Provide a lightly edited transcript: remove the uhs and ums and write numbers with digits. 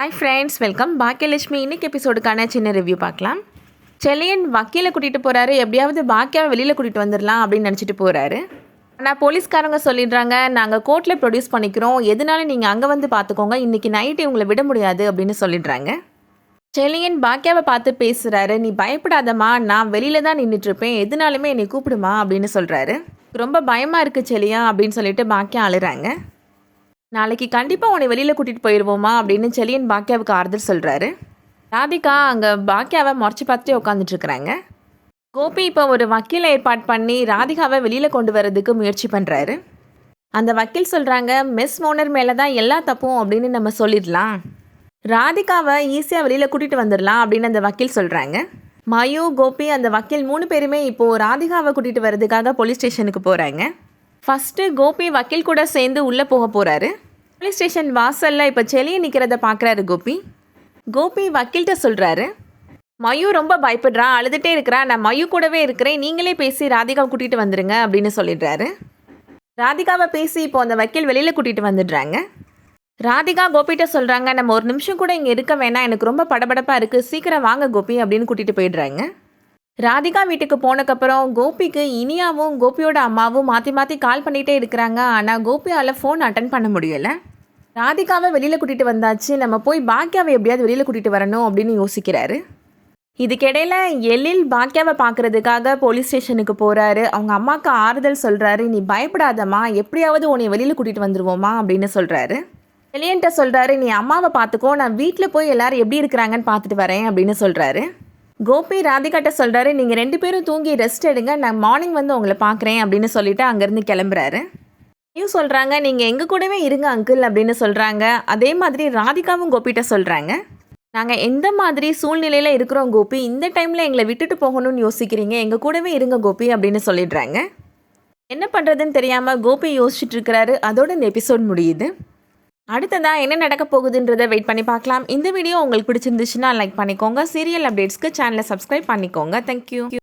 Hi friends, welcome. Baakiyalakshmi இன்னைக்கு எபிசோடுக்கான சின்ன review பார்க்கலாம். செல்லியன் வக்கீலை கூட்டிகிட்டு போகிறாரு. எப்படியாவது பாக்கியாவை வெளியில் கூட்டிகிட்டு வந்துடலாம் அப்படின்னு நினச்சிட்டு போகிறாரு. ஆனால் போலீஸ்காரங்க சொல்லிடுறாங்க, நாங்கள் கோர்ட்டில் ப்ரொடியூஸ் பண்ணிக்கிறோம், எதுனாலும் நீங்கள் அங்கே வந்து பார்த்துக்கோங்க, இன்றைக்கி நைட்டு உங்களை விட முடியாது அப்படின்னு சொல்லிடுறாங்க. செல்லியன் பாக்கியாவை பார்த்து பேசுகிறாரு. நீ பயப்படாதம்மா, நான் வெளியில் தான் நின்றுட்டுருப்பேன், எதுனாலுமே என்னை கூப்பிடுமா அப்படின்னு சொல்கிறாரு. ரொம்ப பயமாக இருக்குது செல்லியா அப்படின்னு சொல்லிட்டு பாக்கியா அழுறாங்க. நாளைக்கு கண்டிப்பாக உன்னை வெளியில் கூட்டிகிட்டு போயிடுவோமா அப்படின்னு செல்லியன் பாக்கியாவுக்கு ஆறுதல் சொல்கிறாரு. ராதிகா அங்கே பாக்கியாவை முறைச்சி பார்த்துட்டே உட்காந்துட்ருக்குறாங்க. கோபி இப்போ ஒரு வக்கீலை ஏற்பாடு பண்ணி ராதிகாவை வெளியில் கொண்டு வரதுக்கு முயற்சி பண்ணுறாரு. அந்த வக்கீல் சொல்கிறாங்க, மிஸ் மோனர் மேலே தான் எல்லா தப்பும் அப்படின்னு நம்ம சொல்லிடலாம், ராதிகாவை ஈஸியாக வெளியில் கூட்டிகிட்டு வந்துடலாம் அப்படின்னு அந்த வக்கீல் சொல்கிறாங்க. மயு, கோபி, அந்த வக்கீல் 3 பேருமே இப்போது ராதிகாவை கூட்டிகிட்டு வர்றதுக்காக போலீஸ் ஸ்டேஷனுக்கு போகிறாங்க. ஃபஸ்ட்டு கோபி வக்கீல் கூட சேர்ந்து உள்ளே போக போகிறாரு. போலீஸ் ஸ்டேஷன் வாசலில் இப்போ செலியை நிற்கிறத பார்க்குறாரு கோபி. கோபி வக்கீல்கிட்ட சொல்கிறாரு, மயு ரொம்ப பயப்படுறா, அழுதுகிட்டே இருக்கிறா, நான் மயு கூடவே இருக்கிறேன், நீங்களே பேசி ராதிகாவை கூட்டிகிட்டு வந்துடுங்க அப்படின்னு சொல்லிடுறாரு. ராதிகாவை பேசி இப்போ அந்த வக்கீல் வெளியில் கூட்டிகிட்டு வந்துடுறாங்க. ராதிகா கோபிகிட்ட சொல்கிறாங்க, நம்ம ஒரு நிமிஷம் கூட இங்கே இருக்க வேணாம், எனக்கு ரொம்ப படபடப்பாக இருக்குது, சீக்கிரம் வாங்க கோபி அப்படின்னு கூட்டிகிட்டு போயிடுறாங்க. ராதிகா வீட்டுக்கு போனக்கப்புறம் கோபிக்கு இனியாவும் கோபியோட அம்மாவும் மாற்றி மாற்றி கால் பண்ணிகிட்டே இருக்கிறாங்க. ஆனால் கோபியால் ஃபோன் அட்டன் பண்ண முடியலை. ராதிகாவை வெளியில் கூட்டிகிட்டு வந்தாச்சு, நம்ம போய் பாக்கியாவை எப்படியாவது வெளியில் கூட்டிகிட்டு வரணும் அப்படின்னு யோசிக்கிறாரு. இதுக்கிடையில் எழில் பாக்கியாவை பார்க்குறதுக்காக போலீஸ் ஸ்டேஷனுக்கு போகிறாரு. அவங்க அம்மாவுக்கு ஆறுதல் சொல்கிறாரு. நீ பயப்படாதம்மா, எப்படியாவது உன்னை வெளியில் கூட்டிகிட்டு வந்துடுவோமா அப்படின்னு சொல்கிறாரு. எலியன்ட்ட சொல்கிறாரு, நீ அம்மாவை பார்த்துக்கோ, நான் வீட்டில் போய் எல்லோரும் எப்படி இருக்கிறாங்கன்னு பார்த்துட்டு வரேன் அப்படின்னு சொல்கிறாரு. கோபி ராதிகாட்ட சொல்கிறாரு, நீங்கள் 2 பேரும் தூங்கி ரெஸ்ட் எடுங்க, நான் மார்னிங் வந்து உங்களை பார்க்குறேன் அப்படின்னு சொல்லிவிட்டு அங்கேருந்து கிளம்புறாரு. நீயும் சொல்கிறாங்க, நீங்கள் எங்கள் கூடவே இருங்க அங்கிள் அப்படின்னு சொல்கிறாங்க. அதே மாதிரி ராதிகாவும் கோபிகிட்ட சொல்கிறாங்க, நாங்கள் எந்த மாதிரி சூழ்நிலையில் இருக்கிறோம் கோபி, இந்த டைமில் எங்களை விட்டுட்டு போகணும்னு யோசிக்கிறீங்க, எங்கள் கூடவே இருங்க கோபி அப்படின்னு சொல்லிடுறாங்க. என்ன பண்ணுறதுன்னு தெரியாமல் கோபி யோசிச்சுட்டு இருக்கிறாரு. அதோட இந்த எபிசோட் முடியுது. அடுத்ததாக என்ன நடக்க போகுதுன்றதை வெயிட் பண்ணி பார்க்கலாம். இந்த வீடியோ உங்களுக்கு பிடிச்சிருந்துச்சுன்னா லைக் பண்ணிக்கோங்க. சீரியல் அப்டேட்ஸ்க்கு சேனலை சப்ஸ்கிரைப் பண்ணிக்கோங்க. தேங்க்யூ.